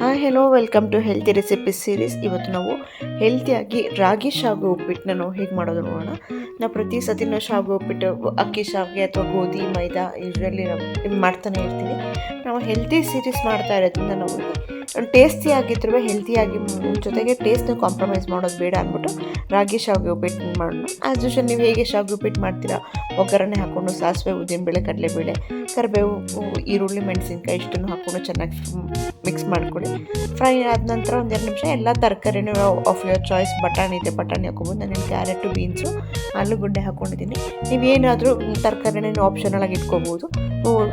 Hi hello welcome to healthy recipes series. ಇವತ್ತು ನಾವು ಹೆಲ್ತಿಯಾಗಿ ರಾಗಿ ಶಾವಿಗೆ ಉಪ್ಪಿಟ್ಟನ್ನ ನಾವು ಹೇಗೆ ಮಾಡೋದು ನೋಡೋಣ. ನಾವು ಪ್ರತಿ ಸತಿನೂ ಶಾವಿಗೆ ಉಪ್ಪಿಟ್ಟು ಅಕ್ಕಿ ಶಾವಿಗೆ ಅಥವಾ ಗೋಧಿ ಮೈದಾ ಯೂಶ್ವಲಿ ನಾವು ಮಾಡ್ತಾನೆ ಇರ್ತೀವಿ. ನಾವು ಹೆಲ್ತಿ ಸೀರೀಸ್ ಮಾಡ್ತಾ ಇರೋದ್ರಿಂದ ನಾವು ಟೇಸ್ಟಿ ಆಗಿದ್ರೂ ಹೆಲ್ತಿಯಾಗಿ ಜೊತೆಗೆ ಟೇಸ್ಟ್ನ ಕಾಂಪ್ರಮೈಸ್ ಮಾಡೋದು ಬೇಡ ಅಂದ್ಬಿಟ್ಟು ರಾಗಿ ಶಾವಿಗೆ ಉಪ್ಪಿಟ್ಟು ಮಾಡೋಣ. ಆ್ಯಸ್ ಯೂಶುವಲ್ ನೀವು ಹೇಗೆ ಶಾವಿಗೆ ಉಪ್ಪಿಟ್ಟು ಮಾಡ್ತೀರಾ, ಒಗ್ಗರಣೆ ಹಾಕ್ಕೊಂಡು ಸಾಸಿವೆ ಉದ್ದಿನಬೇಳೆ ಕಡಲೆಬೇಳೆ ಕರಿಬೇವು ಈರುಳ್ಳಿ ಮೆಣಸಿನ್ಕಾಯಿ ಇಷ್ಟನ್ನು ಹಾಕ್ಕೊಂಡು ಚೆನ್ನಾಗಿ ಮಿಕ್ಸ್ ಮಾಡ್ಕೊಳ್ಳಿ. ಫ್ರೈ ಆದ ನಂತರ ಒಂದೆರಡು ನಿಮಿಷ ಎಲ್ಲ ತರಕಾರಿನೂ ಆಫ್ ಯುವರ್ ಚಾಯ್ಸ್. ಬಟಾಣಿ ಇದೆ ಬಟಾಣಿ ಹಾಕ್ಕೊಬೋದು. ನಾನು ಕ್ಯಾರೆಟು ಬೀನ್ಸು ಆಲೂಗಡ್ಡೆ ಹಾಕ್ಕೊಂಡಿದ್ದೀನಿ. ನೀವೇನಾದರೂ ತರಕಾರಿನ ಆಪ್ಷನಲ್ ಆಗಿ ಇಟ್ಕೋಬೋದು.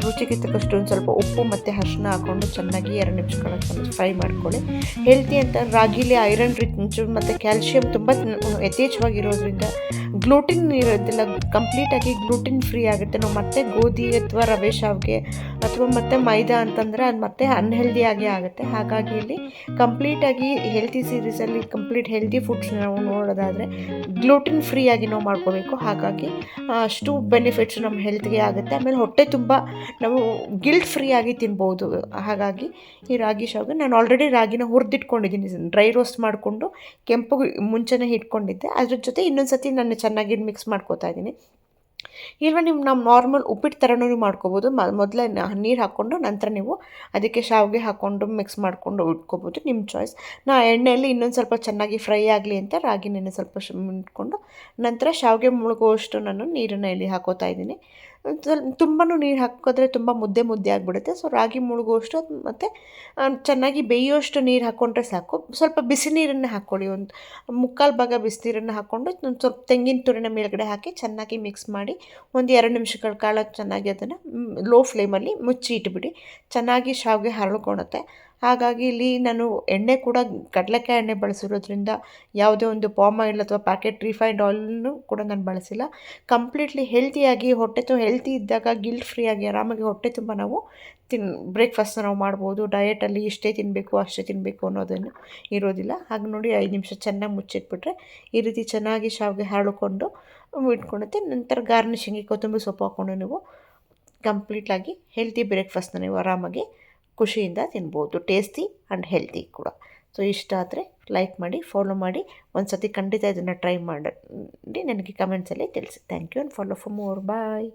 ರುಚಿಗೆ ತಕ್ಕಷ್ಟು ಒಂದು ಸ್ವಲ್ಪ ಉಪ್ಪು ಮತ್ತು ಅರಿಶಿನ ಹಾಕ್ಕೊಂಡು ಚೆನ್ನಾಗಿ 2 ನಿಮಿಷಗಳ ಫ್ರೈ ಮಾಡ್ಕೊಳ್ಳಿ. ಹೆಲ್ತಿ ಅಂತ ರಾಗಿಲಿ ಐರನ್ ರಿಚ್ ಮತ್ತು ಕ್ಯಾಲ್ಶಿಯಂ ತುಂಬ ಯಥೇಚ್ಛವಾಗಿರೋದ್ರಿಂದ ಗ್ಲೂಟಿನ್ ಇರೋದಿಲ್ಲ, ಕಂಪ್ಲೀಟಾಗಿ ಗ್ಲೂಟಿನ್ ಫ್ರೀ ಆಗುತ್ತೆ. ನಾವು ಮತ್ತೆ ಗೋಧಿ ಅಥವಾ ರವೆ ಶಾವಿಗೆ ಅಥವಾ ಮತ್ತು ಮೈದಾ ಅಂತಂದರೆ ಅದು ಮತ್ತೆ ಅನ್ಹೆಲ್ದಿಯಾಗಿ ಆಗುತ್ತೆ. ಹಾಗಾಗಿ ಇಲ್ಲಿ ಕಂಪ್ಲೀಟಾಗಿ ಹೆಲ್ತಿ ಸೀರೀಸಲ್ಲಿ ಕಂಪ್ಲೀಟ್ ಹೆಲ್ತಿ ಫುಡ್ಸ್ ನಾವು ನೋಡೋದಾದರೆ ಗ್ಲೂಟಿನ್ ಫ್ರೀ ಆಗಿ ನಾವು ಮಾಡ್ಕೋಬೇಕು. ಹಾಗಾಗಿ ಅಷ್ಟು ಬೆನಿಫಿಟ್ಸ್ ನಮ್ಮ ಹೆಲ್ತ್ಗೆ ಆಗುತ್ತೆ. ಆಮೇಲೆ ಹೊಟ್ಟೆ ತುಂಬ ನಾವು ಗಿಲ್ಟ್ ಫ್ರೀ ಆಗಿ ತಿನ್ಬೋದು. ಹಾಗಾಗಿ ಈ ರಾಗಿ ಶಾವಿಗೆ ನಾನು ಆಲ್ರೆಡಿ ರಾಗಿನ ಹುರಿದಿಟ್ಕೊಂಡಿದ್ದೀನಿ, ಡ್ರೈ ರೋಸ್ಟ್ ಮಾಡಿಕೊಂಡು ಕೆಂಪು ಮುಂಚೆನೇ ಇಟ್ಕೊಂಡಿದ್ದೆ. ಅದ್ರ ಜೊತೆ ಇನ್ನೊಂದು ಸತಿ ನಾನು ಚೆನ್ನಾಗಿ ಮಿಕ್ಸ್ ಮಾಡ್ಕೋತಾ ಇದ್ದೀನಿ. ಇಲ್ವ ನೀವು ನಾವು ನಾರ್ಮಲ್ ಉಪ್ಪಿಟ್ಟು ಥರನೂ ಮಾಡ್ಕೋಬೋದು. ಮೊದಲೇ ನೀರು ಹಾಕ್ಕೊಂಡು ನಂತರ ನೀವು ಅದಕ್ಕೆ ಶಾವಿಗೆ ಹಾಕ್ಕೊಂಡು ಮಿಕ್ಸ್ ಮಾಡಿಕೊಂಡು ಇಟ್ಕೋಬೋದು, ನಿಮ್ಮ ಚಾಯ್ಸ್. ಎಣ್ಣೆಯಲ್ಲಿ ಇನ್ನೊಂದು ಸ್ವಲ್ಪ ಚೆನ್ನಾಗಿ ಫ್ರೈ ಆಗಲಿ ಅಂತ ರಾಗಿನ ಸ್ವಲ್ಪ ಇಟ್ಕೊಂಡು ನಂತರ ಶಾವಿಗೆ ಮುಳುಗುವಷ್ಟು ನಾನು ನೀರನ್ನು ಇಲ್ಲಿ ಹಾಕೋತಾ ಇದ್ದೀನಿ. ತುಂಬಾ ನೀರು ಹಾಕಿದ್ರೆ ತುಂಬ ಮುದ್ದೆ ಆಗಿಬಿಡುತ್ತೆ. ಸೊ ರಾಗಿ ಮುಳುಗುವಷ್ಟು ಮತ್ತು ಚೆನ್ನಾಗಿ ಬೇಯುವಷ್ಟು ನೀರು ಹಾಕ್ಕೊಂಡ್ರೆ ಸಾಕು. ಸ್ವಲ್ಪ ಬಿಸಿ ನೀರನ್ನು ಹಾಕ್ಕೊಳ್ಳಿ, ಒಂದು 3/4 ಭಾಗ ಬಿಸಿನೀರನ್ನು ಹಾಕ್ಕೊಂಡು ಒಂದು ಸ್ವಲ್ಪ ತೆಂಗಿನ ತುರಿನ ಮೇಲ್ಗಡೆ ಹಾಕಿ ಚೆನ್ನಾಗಿ ಮಿಕ್ಸ್ ಮಾಡಿ ಒಂದು 2 ನಿಮಿಷಗಳ ಕಾಲ ಚೆನ್ನಾಗಿ ಅದನ್ನು ಲೋ ಫ್ಲೇಮಲ್ಲಿ ಮುಚ್ಚಿ ಇಟ್ಬಿಡಿ. ಚೆನ್ನಾಗಿ ಶಾವಿಗೆ ಹರಳ್ಕೊಳುತ್ತೆ. ಹಾಗಾಗಿ ಇಲ್ಲಿ ನಾನು ಎಣ್ಣೆ ಕೂಡ ಕಡಲೆಕಾಯಿ ಎಣ್ಣೆ ಬಳಸಿರೋದ್ರಿಂದ ಯಾವುದೇ ಒಂದು ಪಾಮ್ ಆಯಿಲ್ ಅಥವಾ ಪ್ಯಾಕೆಟ್ ರಿಫೈನ್ಡ್ ಆಯಿಲ್ನೂ ಕೂಡ ನಾನು ಬಳಸಿಲ್ಲ. ಕಂಪ್ಲೀಟ್ಲಿ ಹೆಲ್ತಿಯಾಗಿ ಹೊಟ್ಟೆ ಹೆಲ್ತಿ ಇದ್ದಾಗ ಗಿಲ್ಟ್ ಫ್ರೀಯಾಗಿ ಆರಾಮಾಗಿ ಹೊಟ್ಟೆ ತುಂಬ ನಾವು ಬ್ರೇಕ್ಫಾಸ್ಟ್ನ ನಾವು ಮಾಡ್ಬೋದು. ಡಯಟಲ್ಲಿ ಇಷ್ಟೇ ತಿನ್ನಬೇಕು ಅಷ್ಟೇ ತಿನ್ನಬೇಕು ಅನ್ನೋದೇನು ಇರೋದಿಲ್ಲ. ಹಾಗೆ ನೋಡಿ 5 ನಿಮಿಷ ಚೆನ್ನಾಗಿ ಮುಚ್ಚಿಟ್ಬಿಟ್ರೆ ಈ ರೀತಿ ಚೆನ್ನಾಗಿ ಶಾವಿಗೆ ಹರಳ್ಕೊಂಡು ಇಟ್ಕೊಳುತ್ತೆ. ನಂತರ ಗಾರ್ನಿಷಿಂಗಿಗೆ ಕೊತ್ತಂಬರಿ ಸೊಪ್ಪು ಹಾಕ್ಕೊಂಡು ನೀವು ಕಂಪ್ಲೀಟಾಗಿ ಹೆಲ್ತಿ ಬ್ರೇಕ್ಫಾಸ್ಟ್ನ ನೀವು ಆರಾಮಾಗಿ ಖುಷಿಯಿಂದ ತಿನ್ಬೋದು. ಟೇಸ್ಟಿ ಆ್ಯಂಡ್ ಹೆಲ್ತಿ ಕೂಡ. ಸೊ ಇಷ್ಟ ಆದರೆ ಲೈಕ್ ಮಾಡಿ, ಫಾಲೋ ಮಾಡಿ. ಒಂದು ಸತಿ ಖಂಡಿತ ಇದನ್ನು ಟ್ರೈ ಮಾಡಿ ನನಗೆ ಕಮೆಂಟ್ಸಲ್ಲಿ ತಿಳಿಸಿ. Thank you and follow for more. Bye.